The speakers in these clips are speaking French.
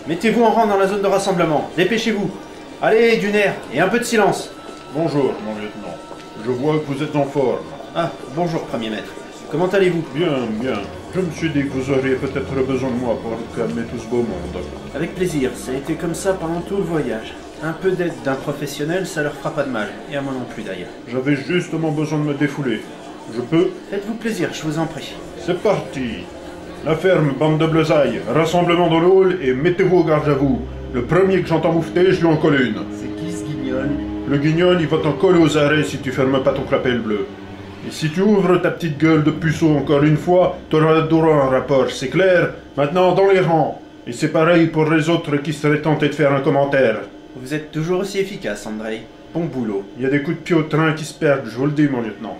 Mettez-vous en rang dans la zone de rassemblement. Dépêchez-vous. Allez, du nerf, et un peu de silence. Bonjour, mon lieutenant. Je vois que vous êtes en forme. Ah, bonjour, premier maître. Comment allez-vous? Bien, bien. Je me suis dit que vous auriez peut-être besoin de moi pour calmer tout ce beau monde. Avec plaisir, ça a été comme ça pendant tout le voyage. Un peu d'aide d'un professionnel, ça leur fera pas de mal. Et à moi non plus d'ailleurs. J'avais justement besoin de me défouler. Je peux? Faites-vous plaisir, je vous en prie. C'est parti. La ferme, bande de bleusailles. Rassemblement dans le hall et mettez-vous au garde à vous. Le premier que j'entends moufter, je lui en colle une. C'est qui ce guignol? Le guignol, il va t'en coller aux arrêts si tu fermes pas ton clapet bleu. Et si tu ouvres ta petite gueule de puceau encore une fois, t'auras droit à un rapport, c'est clair? Maintenant, dans les rangs. Et c'est pareil pour les autres qui seraient tentés de faire un commentaire. Vous êtes toujours aussi efficace, Andrei. Bon boulot. Il y a des coups de pied au train qui se perdent, je vous le dis, mon lieutenant.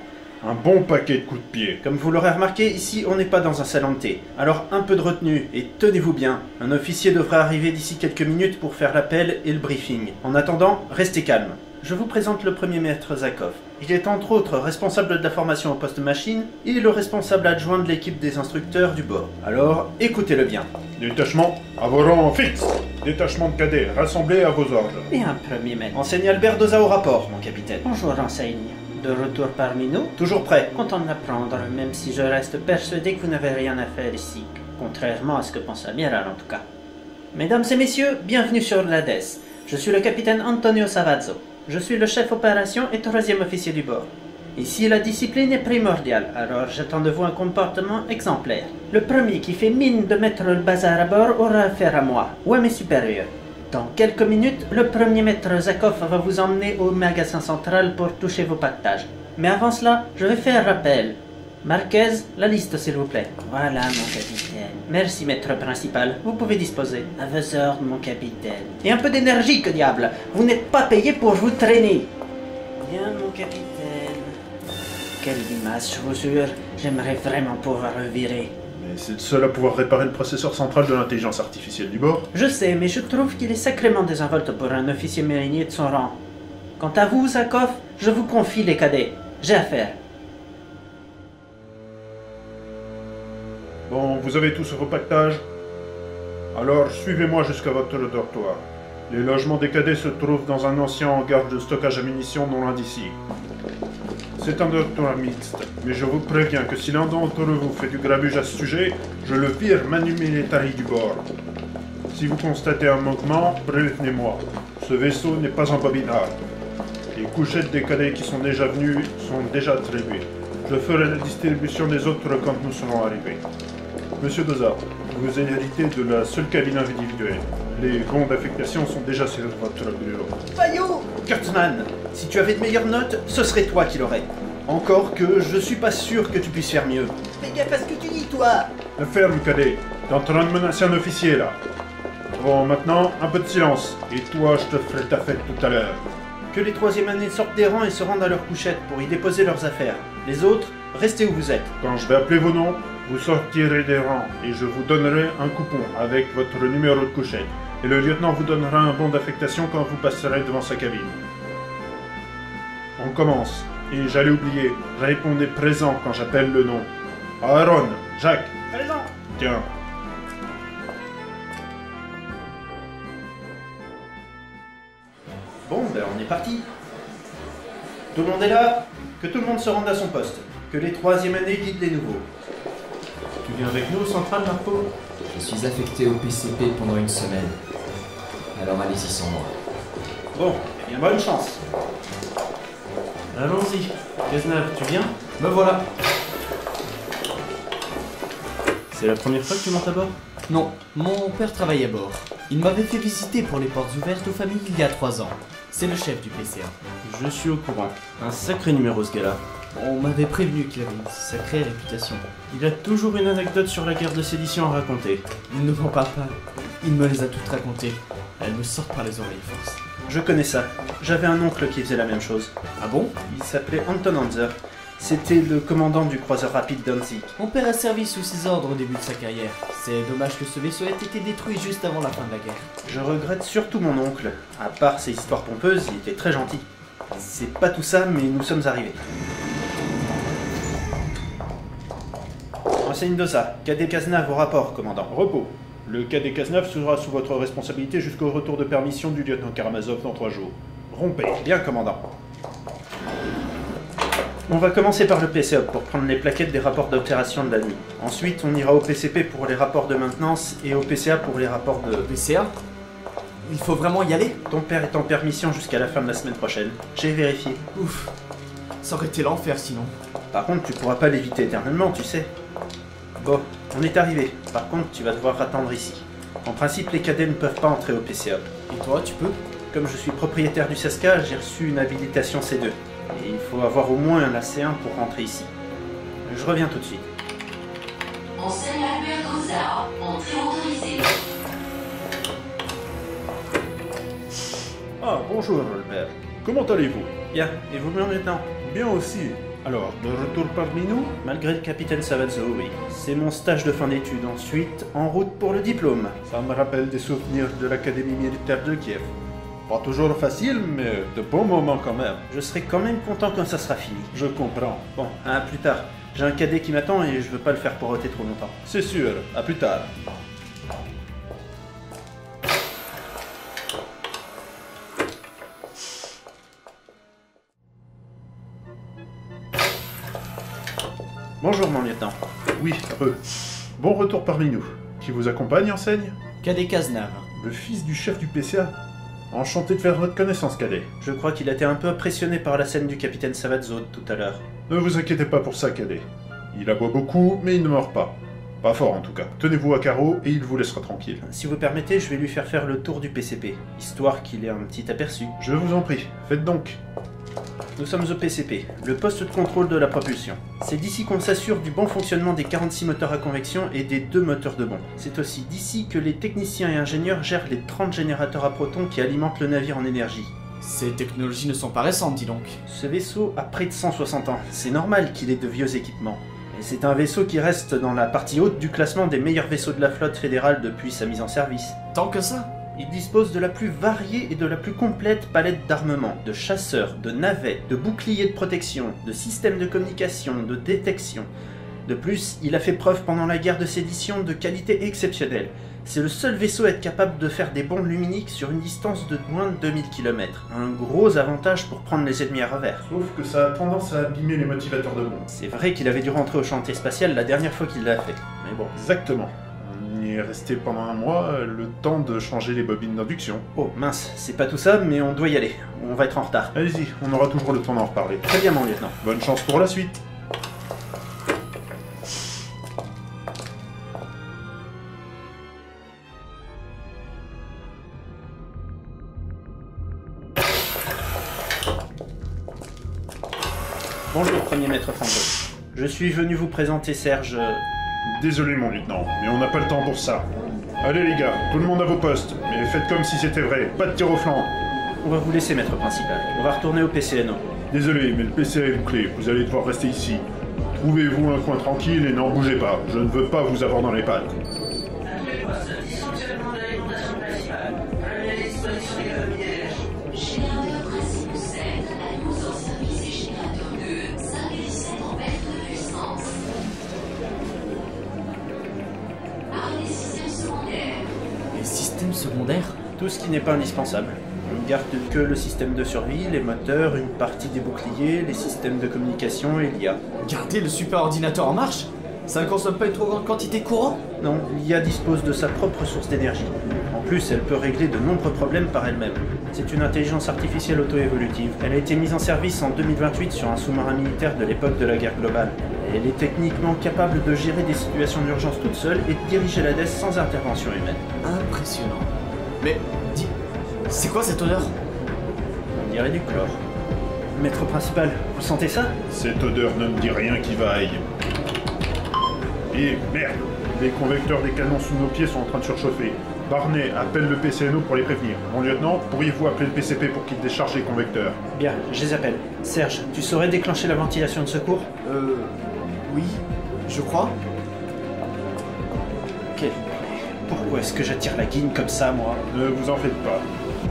Un bon paquet de coups de pied. Comme vous l'aurez remarqué, ici on n'est pas dans un salon de thé. Alors un peu de retenue, et tenez-vous bien. Un officier devrait arriver d'ici quelques minutes pour faire l'appel et le briefing. En attendant, restez calme. Je vous présente le premier maître Zakov. Il est entre autres responsable de la formation au poste machine et le responsable adjoint de l'équipe des instructeurs du bord. Alors, écoutez-le bien. Détachement, à vos rangs fixes. Détachement de cadets, rassemblés à vos ordres. Bien, premier maître. Enseigne Albert Doza au rapport, mon capitaine. Bonjour, enseigne. De retour parmi nous? Toujours prêt. Content de l'apprendre, même si je reste persuadé que vous n'avez rien à faire ici. Contrairement à ce que pense l'amiral, en tout cas. Mesdames et messieurs, bienvenue sur l'Hadès. Je suis le capitaine Antonio Savazzo. Je suis le chef opération et troisième officier du bord. Ici, la discipline est primordiale, alors j'attends de vous un comportement exemplaire. Le premier qui fait mine de mettre le bazar à bord aura affaire à moi, ou à mes supérieurs. Dans quelques minutes, le premier maître Zakov va vous emmener au magasin central pour toucher vos pactages. Mais avant cela, je vais faire rappel. Marquez, la liste s'il vous plaît. Voilà, mon capitaine. Merci, maître principal. Vous pouvez disposer. À vos ordres, mon capitaine. Et un peu d'énergie, que diable. Vous n'êtes pas payé pour vous traîner. Bien, mon capitaine. Quelle limace, je vous jure. J'aimerais vraiment pouvoir le virer. Mais c'est le seul à pouvoir réparer le processeur central de l'intelligence artificielle du bord. Je sais, mais je trouve qu'il est sacrément désinvolte pour un officier marinier de son rang. Quant à vous, Zakov, je vous confie les cadets. J'ai affaire. Bon, vous avez tous vos pactages? Alors, suivez-moi jusqu'à votre dortoir. Les logements des cadets se trouvent dans un ancien hangar de stockage à munitions non loin d'ici. C'est un dortoir mixte, mais je vous préviens que si l'un d'entre vous fait du grabuge à ce sujet, je le vire manu militari du bord. Si vous constatez un manquement, prévenez-moi. Ce vaisseau n'est pas un bobinard. Les couchettes des cadets qui sont déjà venus sont déjà attribuées. Je ferai la distribution des autres quand nous serons arrivés. Monsieur Doza, vous héritez de la seule cabine individuelle. Les bons d'affectation sont déjà sur votre bureau. Fayot! Kurtzman, si tu avais de meilleures notes, ce serait toi qui l'aurais. Encore que je suis pas sûr que tu puisses faire mieux. Fais gaffe à ce que tu dis, toi! La ferme, cadet. T'es en train de menacer un officier, là. Bon, maintenant, un peu de silence. Et toi, je te ferai ta fête tout à l'heure. Que les troisième années sortent des rangs et se rendent à leur couchette pour y déposer leurs affaires. Les autres, restez où vous êtes. Quand je vais appeler vos noms, vous sortirez des rangs et je vous donnerai un coupon avec votre numéro de couchette. Et le lieutenant vous donnera un bon d'affectation quand vous passerez devant sa cabine. On commence. Et j'allais oublier, répondez présent quand j'appelle le nom. Aaron, Jacques. Présent. Tiens. Bon, ben on est parti. Tout le monde est là. Que tout le monde se rende à son poste. Que les troisième années guident les nouveaux. Tu viens avec nous au central, Marco? Je suis affecté au PCP pendant une semaine. Alors allez-y sans moi. Bon, eh bien bonne chance. Allons-y. Cazenave, tu viens? Me voilà. C'est la première fois que tu montes à bord? Non, mon père travaille à bord. Il m'avait fait visiter pour les portes ouvertes aux familles il y a 3 ans. C'est le chef du PCA. Je suis au courant. Un sacré numéro ce gars-là. On m'avait prévenu qu'il avait une sacrée réputation. Il a toujours une anecdote sur la guerre de sédition à raconter. Il ne m'en parle pas. Il me les a toutes racontées. Elles me sortent par les oreilles, force. Je connais ça. J'avais un oncle qui faisait la même chose. Ah bon? Il s'appelait Anton Hanser. C'était le commandant du croiseur rapide Danzig. Mon père a servi sous ses ordres au début de sa carrière. C'est dommage que ce vaisseau ait été détruit juste avant la fin de la guerre. Je regrette surtout mon oncle. À part ses histoires pompeuses, il était très gentil. C'est pas tout ça, mais nous sommes arrivés. Enseigne de ça. Cadet Cazenave au rapport, commandant. Repos. Le cadet Cazenave sera sous votre responsabilité jusqu'au retour de permission du lieutenant Karamazov dans 3 jours. Rompez. Bien, commandant. On va commencer par le PCOP pour prendre les plaquettes des rapports d'opération de la nuit. Ensuite, on ira au PCP pour les rapports de maintenance et au PCA pour les rapports de... PCA? Il faut vraiment y aller? Ton père est en permission jusqu'à la fin de la semaine prochaine. J'ai vérifié. Ouf. Ça aurait été l'enfer sinon. Par contre, tu pourras pas l'éviter éternellement, tu sais. Bon, on est arrivé. Par contre, tu vas devoir attendre ici. En principe, les cadets ne peuvent pas entrer au PCOP. Et toi, tu peux? Comme je suis propriétaire du Saska, j'ai reçu une habilitation C2. Et il faut avoir au moins un AC1 pour rentrer ici. Je reviens tout de suite. Enseigne Albert Gozard, entrée autorisée. Ah, bonjour Albert. Comment allez-vous? Bien, et vous, mon lieutenant? Bien aussi. Alors, de retour parmi nous? Malgré le capitaine Savazzo, oui. C'est mon stage de fin d'études. Ensuite, en route pour le diplôme. Ça me rappelle des souvenirs de l'Académie militaire de Kiev. Pas toujours facile, mais de bons moments quand même. Je serai quand même content quand ça sera fini. Je comprends. Bon, à plus tard. J'ai un cadet qui m'attend et je veux pas le faire poireauter trop longtemps. C'est sûr. À plus tard. Bonjour, mon lieutenant. Oui, bon retour parmi nous. Qui vous accompagne, enseigne? Cadet Cazenave. Le fils du chef du PCA. Enchanté de faire votre connaissance, cadet. Je crois qu'il a été un peu impressionné par la scène du capitaine Savazzo tout à l'heure. Ne vous inquiétez pas pour ça, cadet. Il aboie beaucoup, mais il ne mord pas. Pas fort en tout cas. Tenez-vous à carreau et il vous laissera tranquille. Si vous permettez, je vais lui faire le tour du PCP, histoire qu'il ait un petit aperçu. Je vous en prie, faites donc. Nous sommes au PCP, le poste de contrôle de la propulsion. C'est d'ici qu'on s'assure du bon fonctionnement des 46 moteurs à convection et des 2 moteurs de bond. C'est aussi d'ici que les techniciens et ingénieurs gèrent les 30 générateurs à protons qui alimentent le navire en énergie. Ces technologies ne sont pas récentes, dis donc. Ce vaisseau a près de 160 ans. C'est normal qu'il ait de vieux équipements. Et c'est un vaisseau qui reste dans la partie haute du classement des meilleurs vaisseaux de la flotte fédérale depuis sa mise en service. Tant que ça? Il dispose de la plus variée et de la plus complète palette d'armement, de chasseurs, de navets, de boucliers de protection, de systèmes de communication, de détection. De plus, il a fait preuve pendant la guerre de sédition de qualité exceptionnelle. C'est le seul vaisseau à être capable de faire des bombes luminiques sur une distance de moins de 2000 km. Un gros avantage pour prendre les ennemis à revers. Sauf que ça a tendance à abîmer les motivateurs de bombes. C'est vrai qu'il avait dû rentrer au chantier spatial la dernière fois qu'il l'a fait. Mais bon. Exactement. On y est resté pendant un mois, le temps de changer les bobines d'induction. Oh mince, c'est pas tout ça, mais on doit y aller. On va être en retard. Allez-y, on aura toujours le temps d'en reparler. Très bien, mon lieutenant. Bonne chance pour la suite. Bonjour, premier maître Fango. Je suis venu vous présenter Serge... Désolé mon lieutenant, mais on n'a pas le temps pour ça. Allez les gars, tout le monde à vos postes, mais faites comme si c'était vrai, pas de tir au flanc. On va vous laisser, maître principal. On va retourner au PCNO. Désolé, mais le PCA est bouclé, vous allez devoir rester ici. Trouvez-vous un coin tranquille et n'en bougez pas, je ne veux pas vous avoir dans les pattes. Générateur principe 7, la mise en service et générateur 2, 5,7 ampères de puissance. Arrêt des systèmes secondaires. Les systèmes secondaires? Tout ce qui n'est pas indispensable. On garde que le système de survie, les moteurs, une partie des boucliers, les systèmes de communication et l'IA. Garder le super ordinateur en marche? Ça ne consomme pas une trop grande quantité de courant? Non, l'IA dispose de sa propre source d'énergie. En plus, elle peut régler de nombreux problèmes par elle-même. C'est une intelligence artificielle auto-évolutive. Elle a été mise en service en 2028 sur un sous-marin militaire de l'époque de la guerre globale. Elle est techniquement capable de gérer des situations d'urgence toute seule et de diriger la DES sans intervention humaine. Impressionnant. Mais, dis, c'est quoi cette odeur? On dirait du chlore. Maître principal, vous sentez ça? Cette odeur ne me dit rien qui vaille. Et merde, les convecteurs des canons sous nos pieds sont en train de surchauffer. Barney, appelle le PCNO pour les prévenir. Mon lieutenant, pourriez-vous appeler le PCP pour qu'il décharge les convecteurs? Bien, je les appelle. Serge, tu saurais déclencher la ventilation de secours? Oui, je crois. Quel... Pourquoi est-ce que j'attire la guigne comme ça, moi? Ne vous en faites pas.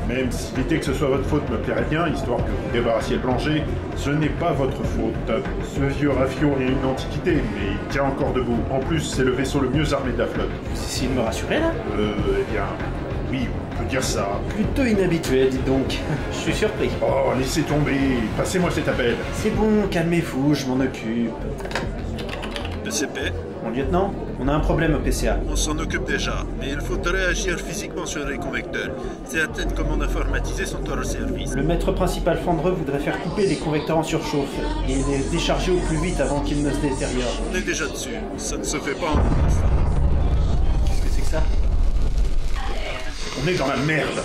Même si l'idée que ce soit votre faute me plairait bien, histoire que vous débarrassiez le plongée, ce n'est pas votre faute. Ce vieux rafio est une antiquité, mais il tient encore debout. En plus, c'est le vaisseau le mieux armé de la flotte. Vous essayez de me rassurer là? Eh bien... oui, on peut dire ça. Plutôt inhabituel, dites donc. Je suis surpris. Oh, laissez tomber. Passez-moi cet appel. C'est bon, calmez-vous, je m'en occupe. PCP, Mon lieutenant, on a un problème au PCA. on s'en occupe déjà, mais il faudrait agir physiquement sur les convecteurs. Certaines commandes informatisées sont hors service. Le maître principal Fandreux voudrait faire couper les convecteurs en surchauffe et les décharger au plus vite avant qu'ils ne se détériorent. On est déjà dessus, ça ne se fait pas en un instant. Qu'est-ce que c'est que ça? On est dans la merde.